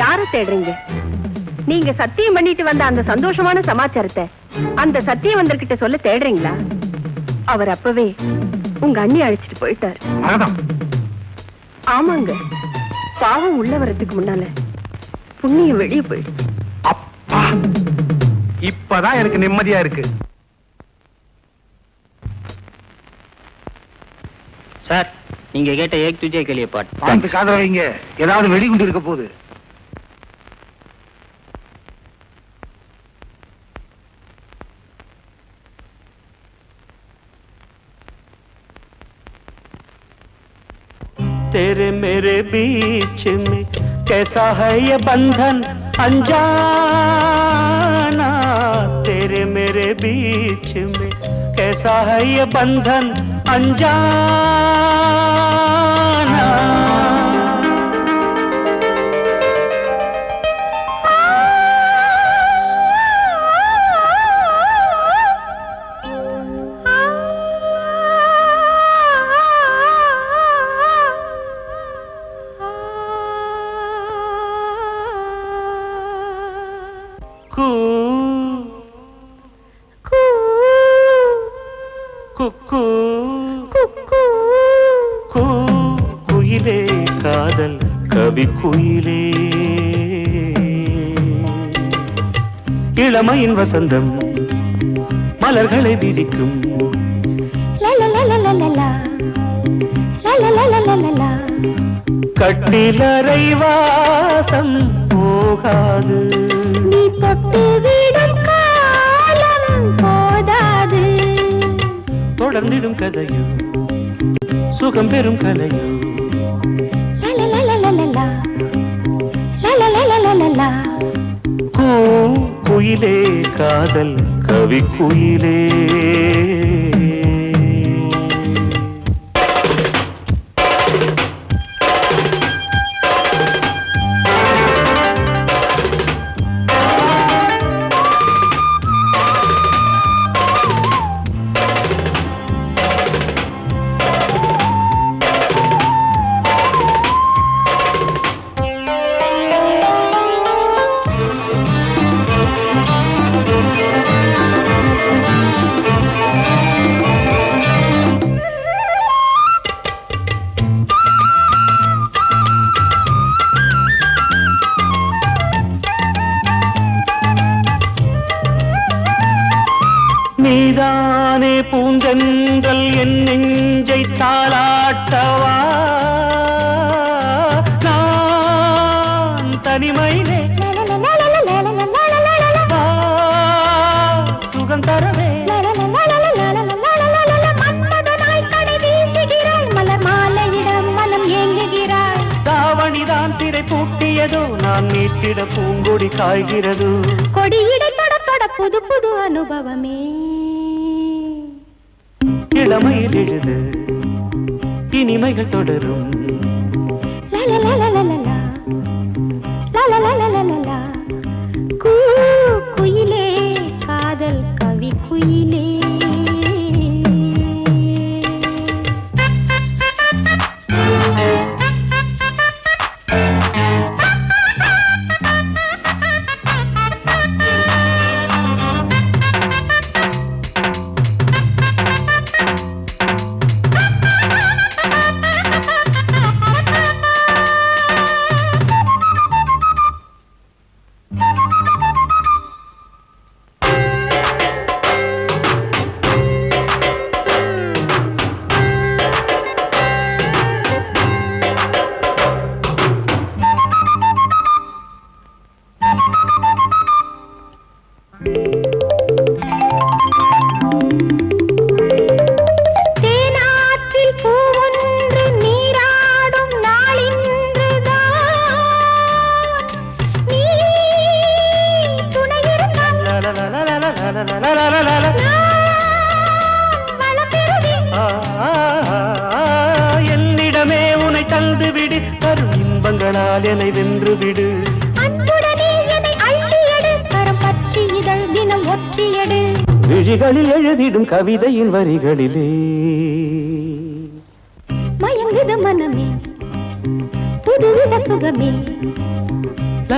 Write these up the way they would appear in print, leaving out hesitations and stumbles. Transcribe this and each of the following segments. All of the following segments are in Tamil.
யார தேடுறீங்க? நீங்க சத்தியம் பண்ணிட்டு வந்த அந்த சந்தோஷமான சமாச்சாரத்தை அந்த சத்தியவந்தர்கிட்ட சொல்ல தேடுறீங்களா? அவர் அப்பவே உங்க அண்ணி அழைச்சிட்டு போயிட்டாரு. ஆமாங்க, பாவம் உள்ள வரதுக்கு முன்னால புண்ணியம் வெளியே போயிடுச்சு. அப்பா, இப்பதான் எனக்கு நிம்மதியா இருக்கு. சார், நீங்க கேட்ட ஏக் துஜே கேலிய பாட்டு பார்த்து காதல வைங்க, ஏதாவது வெடிகுண்டு இருக்க போகுது. तेरे मेरे बीच में कैसा है ये बंधन अनजाना, तेरे मेरे बीच में कैसा है ये बंधन अनजाना। குயிலே காதல் கவி குயிலே, இளமையின் வசந்தம் மலர்களை விரிக்கும். கட்டிலறை வாசம் போகாது, நீ தொட்டு விடும் காலம் போதாது. தொடர்ந்திடும் கதையோ சுகம் பெறும் கலையோ. குயிலே காதல் கவி குயிலே. நீதானே பூந்தென்றல் என் நெஞ்சை தாலாட்டவா, நான் தனிமையிலே சுகம் தரவே. தாவணிதான் சிறை பூட்டியதோ, நான் மீட்டிட பூங்கொடி காய்கிறது. கொடியிட தொட தொட புது புது அனுபவமே. இளமையில் எழுது இனிமைகள் தொடரும். குயிலே காதல் கவி குயிலே. என்னிடமே உன்னை தந்து விடு, தரும் இன்பங்களால் என்னை வென்று விடு. விழிகளில் எழுதிடும் கவிதையின் வரிகளிலே மயங்குது மனமே புதுவித சுகமே.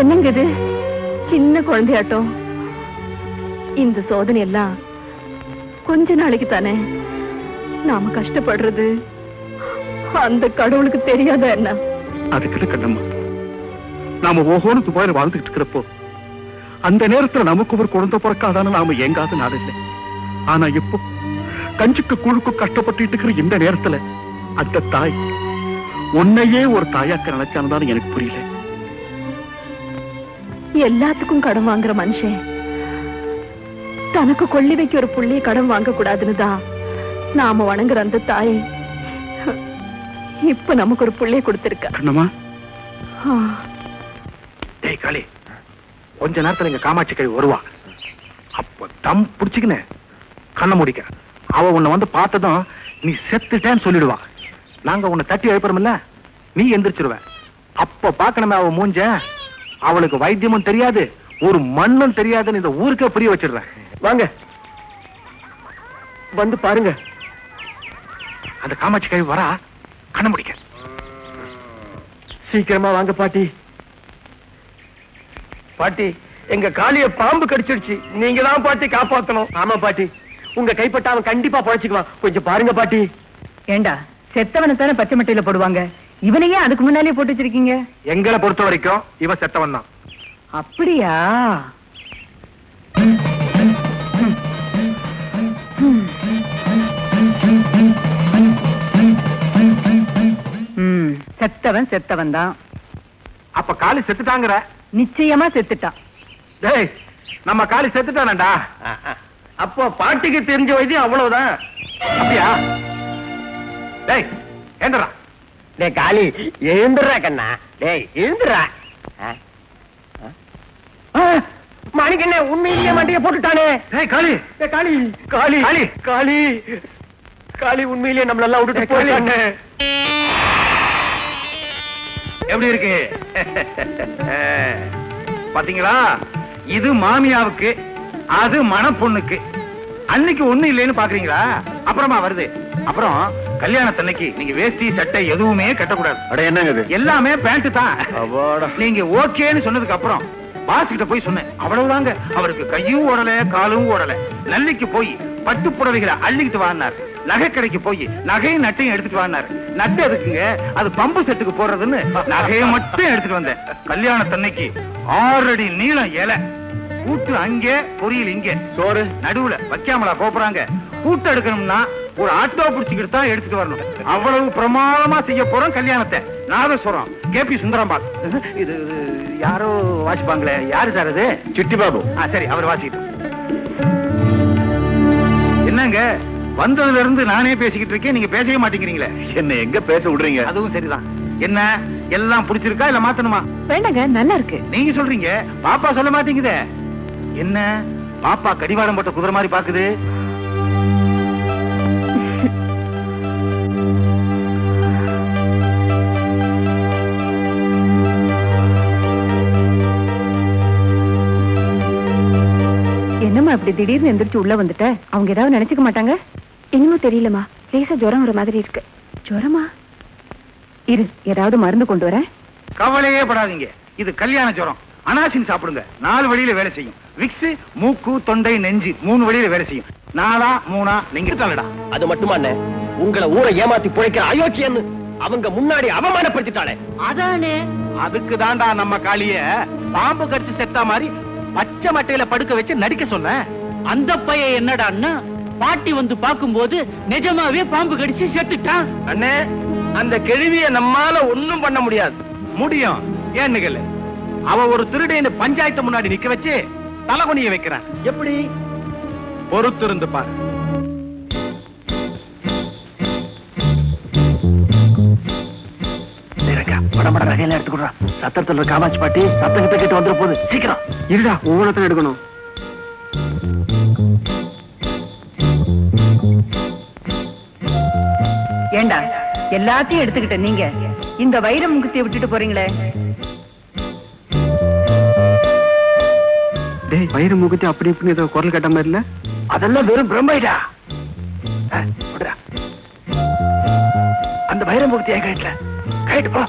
என்னங்க இது சின்ன குழந்தையாட்டம்? இந்த சோதனை எல்லாம் கொஞ்ச நாளைக்கு தானே. நாம கஷ்டப்படுறது அந்த கடவுளுக்கு தெரியாத என்ன? அதுக்கு கண்ணம்மா, நாம ஓஹோன்னு துபாயில வாழ்ந்துட்டு இருக்கிறப்போ அந்த நேரத்துல நமக்கு ஒரு குழந்தை பிறக்காதான நாம ஏங்காத நாள் இல்லை. ஆனா இப்போ கஞ்சுக்கு குழுக்கு கஷ்டப்பட்டு இருக்கிற இந்த நேரத்துல அந்த தாய் உன்னையே ஒரு தாயாக்க நினைச்சான்னு எனக்கு புரியல. எல்லாத்துக்கும் கடன் வாங்குற மனுஷன் தனக்கு கொள்ளி வைக்க ஒரு புள்ளைய கடன் வாங்க கூடாதுன்னு தான் நாம வணங்குற அந்த தாயை இப்ப நமக்கு ஒரு புள்ளைய கொடுத்திருக்க. கண்ணம்மா, டேய் காளி, கொஞ்ச நேரத்துல இங்க காமாட்சி கை வருவா. அப்ப தம் புடிச்சுக்கின கண்ண முடிக்க அவ உன்னை வந்து பார்த்ததும் நீ செத்துட்டேன்னு சொல்லிடுவா. நாங்க உன்னை தட்டி எழுப்புறோம்ல, நீ எந்திரிச்சிருவ. அப்ப பாக்கணுமே அவ மூஞ்ச. அவளுக்கு வைத்தியமும் தெரியாது, ஒரு மண்ணும் தெரியாதுன்னு இந்த ஊருக்கே புரிய வச்சிடுறேன். வாங்க வந்து பாருங்க. அந்த காமாட்சி கை வரா, கண்ண முடிக்க. சீக்கிரமா வாங்க பாட்டி. பாட்டி, எங்க காளிய பாம்பு கடிச்சிடுச்சு. நீங்க தான் பாட்டி காப்பாத்தணும். ஆமா பாட்டி, உங்க கைப்பட்ட அவன் கண்டிப்பா பழச்சிக்குவான். கொஞ்சம் பாருங்க பாட்டி. ஏண்டா, செத்தவனை தானே பச்சை மட்டையில போடுவாங்க, இவனையே அதுக்கு முன்னாலே போட்டு வச்சிருக்கீங்க? எங்களை பொறுத்த வரைக்கும் இவன் செத்தவன் தான். அப்படியா? செத்தவன் செத்தவன் தான். அப்ப காளி செத்துட்டாங்கிற? நிச்சயமா செத்துட்டான். டேய், நம்ம காளி செத்துட்டானடா. அப்போ பாட்டிக்கு தெரிஞ்ச வைத்தியம் அவ்வளவுதான். அப்படியா? டேய் ஏண்டா? டேய் காளி, எழுந்துடுறா கண்ணா. டேய் எழுந்துடுறா. மாணிக்கண்ணே, உண்மையிலேயே மண்டைய போட்டுட்டானே. டேய் காளி, காளி காளி காளி காளி காளி உண்மையிலேயே நம்மள எல்லாம் விட்டுட்டு போயிட்டானே. எப்படி இருக்கு? பாத்தீங்களா? இது மாமியாவுக்கு, அது மணப்பொண்ணுக்கு. அன்னைக்கு ஒண்ணு இல்லைன்னு பாக்குறீங்களா? அப்புறமா வருது. அப்புறம் கல்யாணத்தன்னைக்கு நீங்க வேஷ்டி சட்டை எதுவுமே கட்டக்கூடாது. அட என்னங்க இது? எல்லாமே பேண்ட் தான். அவாடா. நீங்க ஓகேன்னு சொன்னதுக்கு அப்புறம் பாஸ் கிட்ட போய் சொன்னேன், அவ்வளவுதாங்க. அவருக்கு கையும் ஓடல, காலும் ஓடல. நல்லிக்கு போய் பட்டு புடவைகளை அள்ளிக்கிட்டு வாங்கினார். நகை கடைக்கு போய் நகையும் நட்டையும் எடுத்துட்டு வாங்கினார். நட்டு எதுக்குங்க? அது பம்பு செட்டுக்கு போடுறதுன்னு நகையை மட்டும் எடுத்துட்டு வந்தேன். கல்யாணத்தன்னைக்கு 6 அடி நீளம் இலை, கூட்டு அங்கே, பொரியல் இங்கே, சோறு நடுவுல வைக்காமலா போறாங்க. கூட்டு எடுக்கணும்னா ஒரு ஆட்டோ பிடிச்சிக்கிட்டு தான் எடுத்துட்டு வரணும். அவ்வளவு பிரமாதமா செய்ய போறோம் கல்யாணத்தை. நாதஸ்வரம் கேபி சுந்தரம்பாள். இது யாரோ வாசிப்பாங்களே, யாரு சார் அது? சிட்டி பாபு. சரி, அவர் வாசிக்கிட்டு. என்னங்க, வந்ததுல இருந்து நானே பேசிக்கிட்டு இருக்கேன், நீங்க பேசவே மாட்டேங்கிறீங்களே. என்ன எங்க பேச விடுறீங்க? அதுவும் சரிதான். என்ன எல்லாம் பிடிச்சிருக்கா இல்ல மாத்தணுமா? வேண்டாங்க, நல்லா இருக்கு. நீங்க சொல்றீங்க, பாப்பா சொல்ல மாட்டேங்குதே. என்ன பாப்பா கடிவாளம் போட்ட குதிரை மாதிரி பாக்குது? என்னம்மா இப்படி திடீர்னு எந்திரிச்சு உள்ள வந்துட்ட? அவங்க ஏதாவது நினைச்சுக்க மாட்டாங்க? என்னமோ தெரியலமா, லேசா ஜுரம் ஒரு மாதிரி இருக்கு. ஜுரமா? இரு, ஏதாவது மருந்து கொண்டு வரேன். கவலையே படாதீங்க, இது கல்யாண ஜுரம். அனாசின் சாப்பிடுங்க, 4 வழியில வேலை செய்யும். விக்ஸ் மூக்கு, தொண்டை, நெஞ்சு 3 வழியில வேலை செய்யும். 4ஆ 3ஆ நீங்க தள்ளடா. அது மட்டுமா அண்ணே, உங்களை ஊரை ஏமாத்தி பிழைக்கிற அயோக்கியன்னு அவங்க முன்னாடி அவமானப்படுத்திட்டாளே. அதானே, அதுக்கு தாண்டா நம்ம காளிய பாம்பு கடிச்சு செத்தா மாதிரி பச்சை மட்டையில படுக்க வச்சு நடிக்க சொன்ன. அந்த பையன் என்னடான்னா பாட்டி வந்து பாக்கும்போது நிஜமாவே பாம்பு கடிச்சு செத்துட்டான். அண்ணே, அந்த கேள்வியை நம்மால ஒண்ணும் பண்ண முடியாது. முடியும். ஏன்னு கேளு, அவ ஒரு திருடைன்னு பஞ்சாயத்து முன்னாடி நிக்க வச்சு தலகுனிய வைக்கிறான். எப்படி? பொறுத்து இருந்து பாரு. படம்பட நகையில எடுத்துக்கிறா. சத்தத்துல காமாட்சி பாட்டி சத்தத்தை கேட்டு வந்துட போகுது. சீக்கிரம் இருடா, ஒவ்வொருத்தரும் எடுக்கணும். ஏண்டா, எல்லாத்தையும் எடுத்துக்கிட்ட நீங்க இந்த வைர முகத்தைய விட்டுட்டு போறீங்களே? டேய், வயிறு முகத்தை அப்படி இப்படி ஏதோ குரல் கட்ட மாதிரி இல்ல? அதெல்லாம் வெறும் பிரம்மைடா. அந்த வைரமுகத்தை என் கைட்ல கைட்டு போ.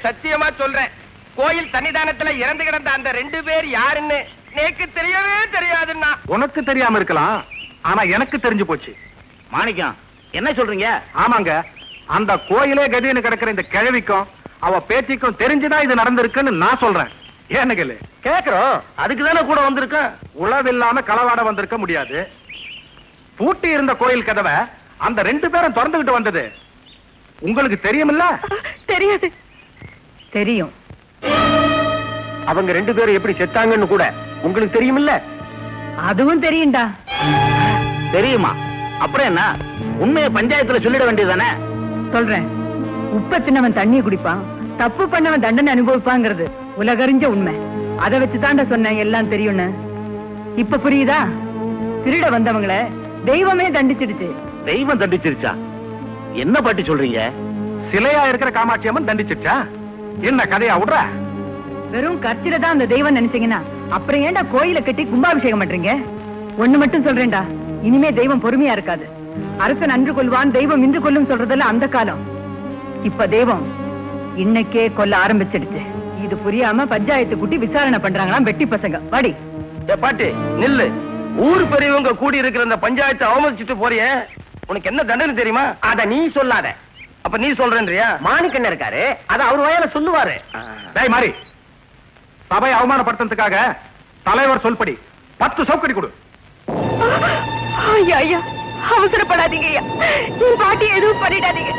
சத்தியமா சொல்றேன், கோயில் சன்னிதானத்துல இறந்து கிடந்த அந்த 2 பேர் யாருன்னு எனக்கு தெரியவே தெரியாதுன்னா. உனக்கு தெரியாம இருக்கலாம், ஆனா எனக்கு தெரிஞ்சு போச்சு. மாணிக்கம், என்ன சொல்றீங்க? ஆமாங்க, அந்த கோயிலே கதின்னு கிடக்கிற இந்த கிழவிக்கும் அவ பேத்திக்கும் தெரிஞ்சுதான் இது நடந்திருக்குன்னு நான் சொல்றேன். ஏன்னு கேளு. கேக்குறோம், அதுக்கு தானே கூட வந்திருக்கேன். உளவில்லாம களவாட வந்திருக்க முடியாது. பூட்டி இருந்த கோயில் கதவை அந்த 2 பேரும் திறந்துகிட்டு வந்தது உங்களுக்கு தெரியுமில்ல? தெரியாது. தெரியும். அவங்க 2 பேரும் எப்படி செத்தாங்கன்னு கூட உங்களுக்கு தெரியுமில்ல? அதுவும் தெரியும்டா. தெரியுமா? அப்புறம் என்ன, உண்மையை பஞ்சாயத்துல சொல்லிட வேண்டியதானே? சொல்றேன். உப்ப தின்னவன் தண்ணியை குடிப்பான், தப்பு பண்ணவன் தண்டனை அனுபவிப்பாங்கிறது உலகறிஞ்ச உண்மை. அதை வச்சுதான்டா சொன்னேன் எல்லாம் தெரியும்னு. இப்ப புரியுதா? திருட வந்தவங்கள தெய்வமே தண்டிச்சிடுச்சு. தெய்வம் தண்டிச்சிருச்சா? என்ன பாட்டி சொல்றீங்க? சிலையா இருக்கிற காமாட்சி அம்மன் தண்டிச்சிட்டா? என்ன கதையா விடுற? வெறும் கற்சில தான் அந்த தெய்வம் நினைச்சீங்கன்னா அப்புறம் ஏன்டா கோயிலை கட்டி கும்பாபிஷேகம் பண்றீங்க? ஒண்ணு மட்டும் சொல்றேன்டா, இனிமே தெய்வம் பொறுமையா இருக்காது. அரசன் அன்று கொல்வான், தெய்வம் இன்று கொல்லும் சொல்றதெல்லாம் அந்த காலம். இப்ப தெய்வம் இன்னைக்கே கொல்ல ஆரம்பிச்சிடுச்சு. இது புரியாம பஞ்சாயத்து கூட்டி விசாரணை பண்றாங்களாம் வெட்டி பசங்க. வாடி. பாட்டி நில்லு. ஊர் பெரியவங்க கூடி இருக்கிற அந்த பஞ்சாயத்தை அவமதிச்சுட்டு போறியே, உனக்கு என்ன தண்டனை தெரியுமா? அத நீ சொல்லாத. அப்ப நீ சொல்றேன்றியா? மாணிக்கண்ண இருக்காரு, அத அவர் வயல சொல்லுவாரு. டேய் மாறி, சபையை அவமானப்படுத்துறதுக்காக தலைவர் சொல்படி 10 சவுக்கடி கொடு. ஐயா ஐயா, அவசரப்படாதீங்க ஐயா. என் பாட்டி எதுவும் பண்ணிடாதீங்க.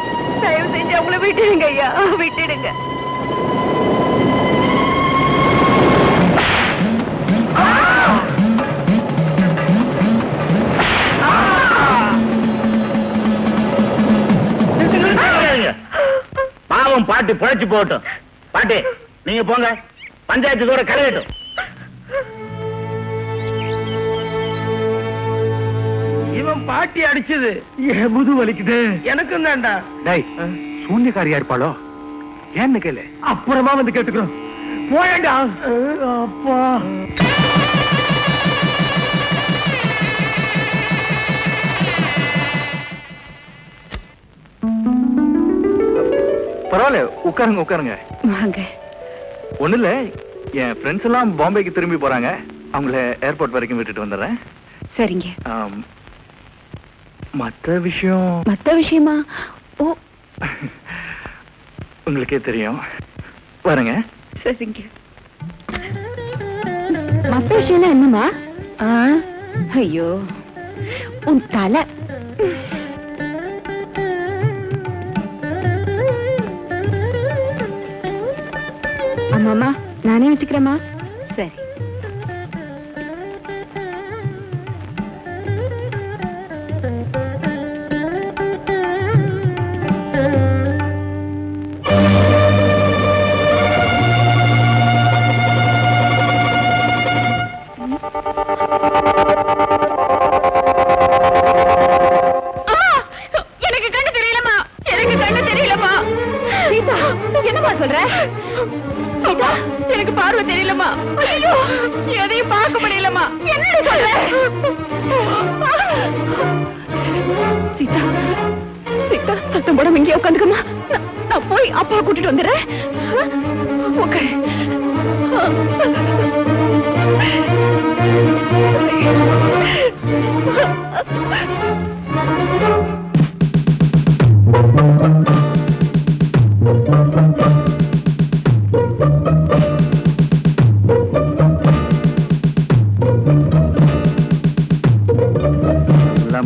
தயவு செஞ்சு அவங்கள விட்டுடுங்க ஐயா, விட்டுடுங்க. பாவம் பாட்டி புழைச்சு போகட்டும். பாட்டி நீங்க போங்க, பஞ்சாயத்தோட கலையட்டும். இவன் பாட்டி அடிச்சது முது வலிக்குது. எனக்கும் தான்டா. டேய், சூன்யக்காரியா இருப்பாளோ? ஏன்னு கேளு. அப்புறமா வந்து கேட்டுக்கிறோம். போயண்டா. அப்பா பரவாயில்ல, உட்காருங்க உட்காருங்க. வாங்க. ஒண்ணு இல்ல, என் ஃப்ரெண்ட்ஸ் எல்லாம் பாம்பேக்கு திரும்பி போறாங்க. அவங்கள ஏர்போர்ட் வரைக்கும் விட்டுட்டு வந்துடுறேன். சரிங்க. மத்த விஷயம் மத்த விஷயமா? ஓ, உங்களுக்கே தெரியும். வரேங்க. சரிங்க. மத்த விஷயம் என்னமா? ஐயோ, உன் தலை. ஆமாமா, நானே வச்சுக்கிறேம்மா. சரி. எனக்கு பார்வை தெரியலமா. ஐயோ, எதையும் பார்க்க முடியலமா. என்ன சொல்ற? சீதா, சீதா, சத்தம் போடாம இங்கே உட்காந்துக்கமா. நான் போய் அப்பா கூட்டிட்டு வந்துடுறேன். உட்காரு.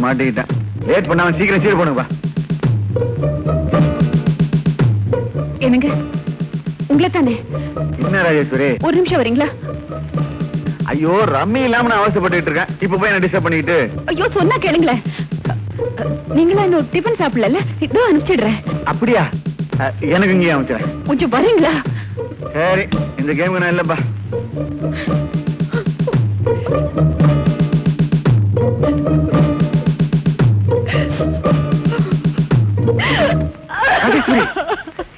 மாட்டிக்கிட்டேன். லேட் பண்ணாம சீக்கிரம் சீர் போனுங்க. என்னங்க, உங்களை தானே? என்ன ராஜேஸ்வரி, ஒரு நிமிஷம் வரீங்களா? ஐயோ, ரம்மி இல்லாம நான் அவசரப்பட்டு இருக்கேன். இப்ப போய் என்ன டிஸ்டர்ப் பண்ணிக்கிட்டு? ஐயோ, சொன்னா கேளுங்களேன். நீங்களா இன்னும் டிஃபன் சாப்பிடல? இதோ அனுப்பிச்சிடுறேன். அப்படியா? எனக்கு இங்கே அமைச்சேன். கொஞ்சம் வரீங்களா? சரி, இந்த கேமுக்கு நான் இல்லப்பா.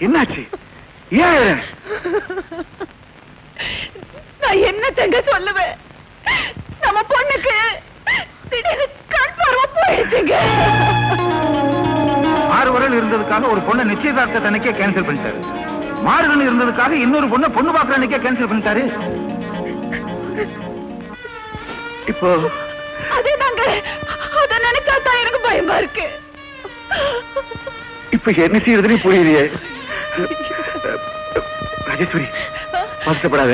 என்னாச்சு? ஏன் நான் என்ன தங்க சொல்லுவேன்? நம்ம பொண்ணுக்கு திடீர்னு கண் பார்வை போயிடுச்சுங்க. 6 வருடம் இருந்ததுக்காக ஒரு பொண்ணை நிச்சயதார்த்த தனக்கே கேன்சல் பண்ணிட்டாரு. மாறுதல் இருந்ததுக்காக இன்னொரு பொண்ணு பாக்குற அன்னைக்கே கேன்சல் பண்ணிட்டாரு. இப்போ அதேதாங்க, அத நினைச்சாதான் எனக்கு பயமா இருக்கு. இப்ப என்ன செய்யறதுன்னு புரியலையே. ராஜேஸ்வரி, வருத்தப்படாத.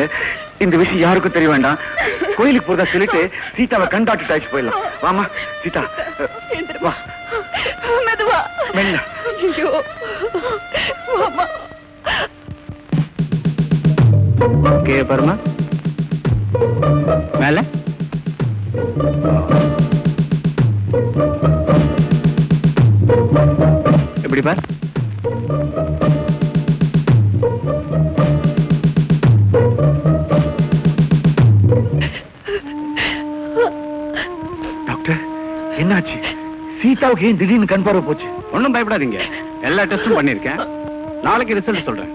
இந்த விஷயம் யாருக்கும் தெரிய வேண்டாம். கோயிலுக்கு போறதா சொல்லிட்டு சீதாவை கண்டாட்டு டாய்ச்சி போயிடலாம். வாமா சீதா, வா. மெதுவா. மெல்ல. ஐயோ, வாமா. கே பரமா மேல. எப்படி பார். டாக்டர், என்னாச்சு? சீதாவுக்கு ஏன் திடீர்னு கண் பார்வை போச்சு? ஒண்ணும் பயப்படாதீங்க, எல்லா டெஸ்டும் பண்ணிருக்கேன். நாளைக்கு ரிசல்ட் சொல்றேன்.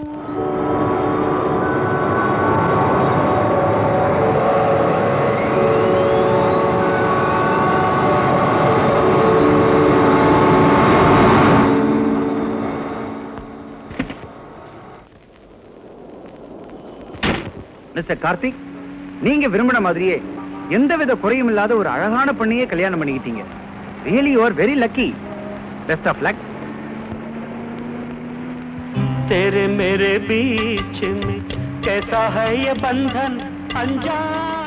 மிஸ்டர் கார்த்திக், நீங்க விரும்பின மாதிரியே எந்தவித குறையும் இல்லாத ஒரு அழகான பெண்ணையே கல்யாணம் பண்ணிக்கிட்டீங்க. Really you are very lucky. Best of luck. तेरे मेरे बीच में कैसा है ये बंधन अनजान